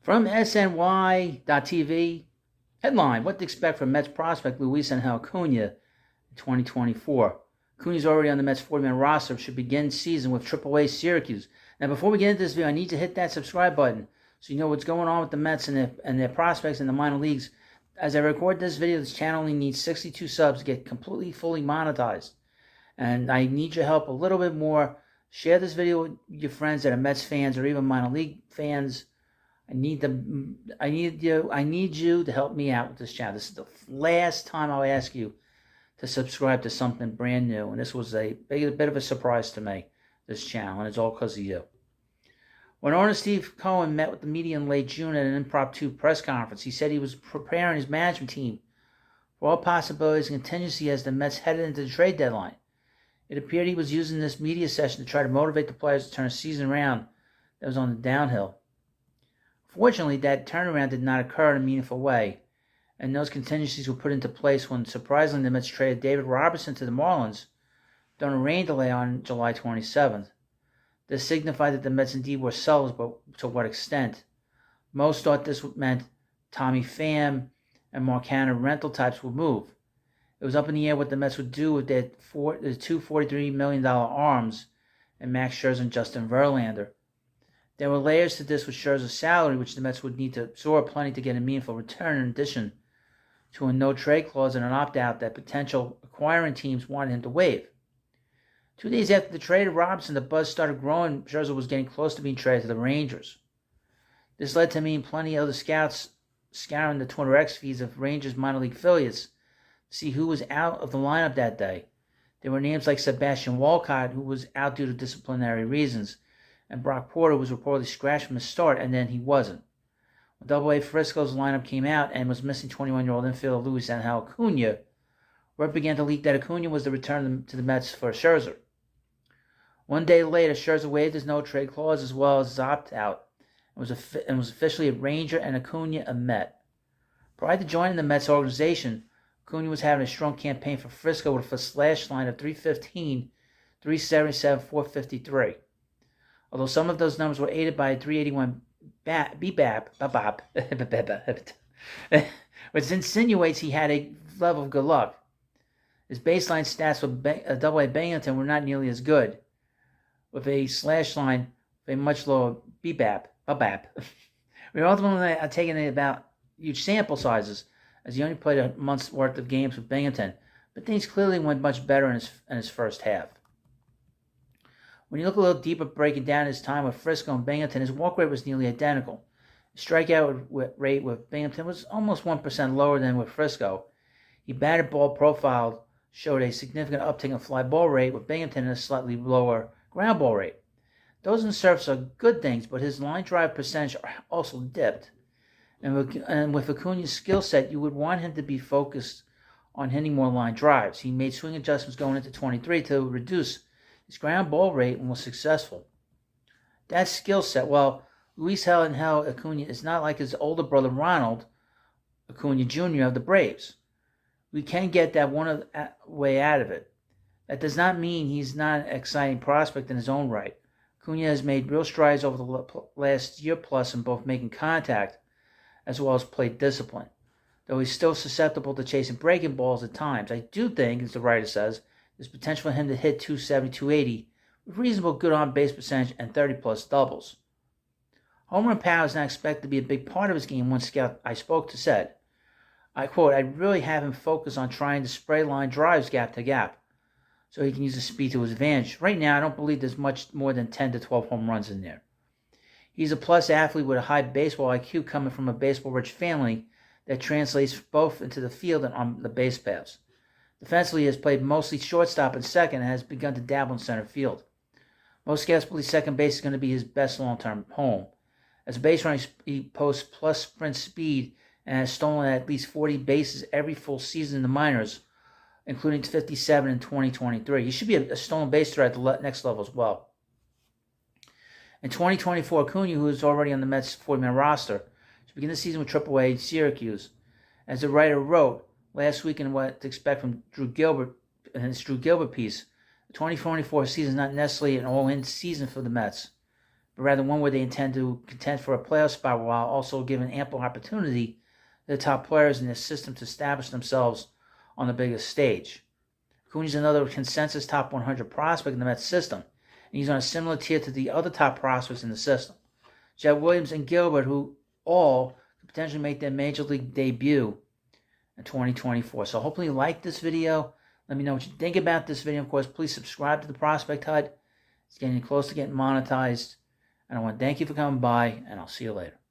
From SNY.TV, headline, what to expect from Mets prospect Luisangel Acuna in 2024. Acuna's already on the Mets 40-man roster, should begin season with AAA Syracuse. Now, before we get into this video, I need to hit that subscribe button so you know what's going on with the Mets and their prospects in the minor leagues. As I record this video, this channel only needs 62 subs to get completely, fully monetized. And I need your help a little bit more. Share this video with your friends that are Mets fans or even minor league fans. I need you to help me out with this channel. This is the last time I'll ask you to subscribe to something brand new, and this was a bit of a surprise to me, this channel, and it's all because of you. When owner Steve Cohen met with the media in late June at an impromptu press conference, he said he was preparing his management team for all possibilities and contingency as the Mets headed into the trade deadline. It appeared he was using this media session to try to motivate the players to turn a season around that was on the downhill. Fortunately, that turnaround did not occur in a meaningful way, and those contingencies were put into place when, surprisingly, the Mets traded David Robertson to the Marlins during a rain delay on July 27th. This signified that the Mets indeed were sellers, but to what extent? Most thought this meant Tommy Pham and Marcano rental types would move. It was up in the air what the Mets would do with their two $43 million arms and Max Scherzer and Justin Verlander. There were layers to this with Scherzer's salary, which the Mets would need to absorb plenty to get a meaningful return, in addition to a no-trade clause and an opt-out that potential acquiring teams wanted him to waive. 2 days after the trade of Robinson, the buzz started growing. Scherzer was getting close to being traded to the Rangers. This led to me and plenty of other scouts scouring the Twitter X feeds of Rangers minor league affiliates to see who was out of the lineup that day. There were names like Sebastian Walcott, who was out due to disciplinary reasons, and Brock Porter was reportedly scratched from the start, and then he wasn't. When AA Frisco's lineup came out and was missing 21-year-old infielder Luisangel Acuna, word began to leak that Acuna was the return to the Mets for Scherzer. 1 day later, Scherzer waived his no-trade clause as well as his opt-out and was officially a Ranger and Acuna a Met. Prior to joining the Mets organization, Acuna was having a strong campaign for Frisco with a slash line of .315, .377, .453. Although some of those numbers were aided by a .381 BBAP, which insinuates he had a level of good luck. His baseline stats for AA Binghamton were not nearly as good, with a slash line of a much lower BBAP. We ultimately are taking about huge sample sizes, as he only played a month's worth of games with Binghamton, but things clearly went much better in his first half. When you look a little deeper, breaking down his time with Frisco and Binghamton, his walk rate was nearly identical. His strikeout rate with Binghamton was almost 1% lower than with Frisco. He batted ball profile showed a significant uptick in fly ball rate with Binghamton and a slightly lower ground ball rate. Those in surface are good things, but his line drive percentage also dipped. And with Acuna's skill set, you would want him to be focused on hitting more line drives. He made swing adjustments going into 23 to reduce his ground ball rate and was successful. That skill set, well, Luisangel Acuna is not like his older brother Ronald Acuna Jr. of the Braves. We can get that one way out of it. That does not mean he's not an exciting prospect in his own right. Acuna has made real strides over the last year plus in both making contact as well as plate discipline. Though he's still susceptible to chasing breaking balls at times, I do think, as the writer says, there's potential for him to hit 270, 280 with reasonable good on-base percentage and 30-plus doubles. Home run power is not expected to be a big part of his game. One scout I spoke to said, I quote, I'd really have him focus on trying to spray line drives gap to gap so he can use the speed to his advantage. Right now, I don't believe there's much more than 10 to 12 home runs in there. He's a plus athlete with a high baseball IQ coming from a baseball-rich family that translates both into the field and on the base paths. Defensively, he has played mostly shortstop and second and has begun to dabble in center field. Most scouts believe second base is going to be his best long-term home. As a base runner, he posts plus sprint speed and has stolen at least 40 bases every full season in the minors, including 57 in 2023. He should be a stolen base threat at the next level as well. In 2024, Acuna, who is already on the Mets 40-man roster, should begin the season with AAA Syracuse. As the writer wrote last week in What to Expect from Drew Gilbert, in his Drew Gilbert piece, the 2024 season is not necessarily an all-in season for the Mets. but rather one where they intend to contend for a playoff spot while also giving ample opportunity to the top players in their system to establish themselves on the biggest stage. Acuna is another consensus top 100 prospect in the Mets system, and he's on a similar tier to the other top prospects in the system. Jett Williams and Gilbert, who all could potentially make their major league debut in 2024. So hopefully you like this video. Let me know what you think about this video. Of course, please subscribe to the Prospect Hut. It's getting close to getting monetized. And I want to thank you for coming by, and I'll see you later.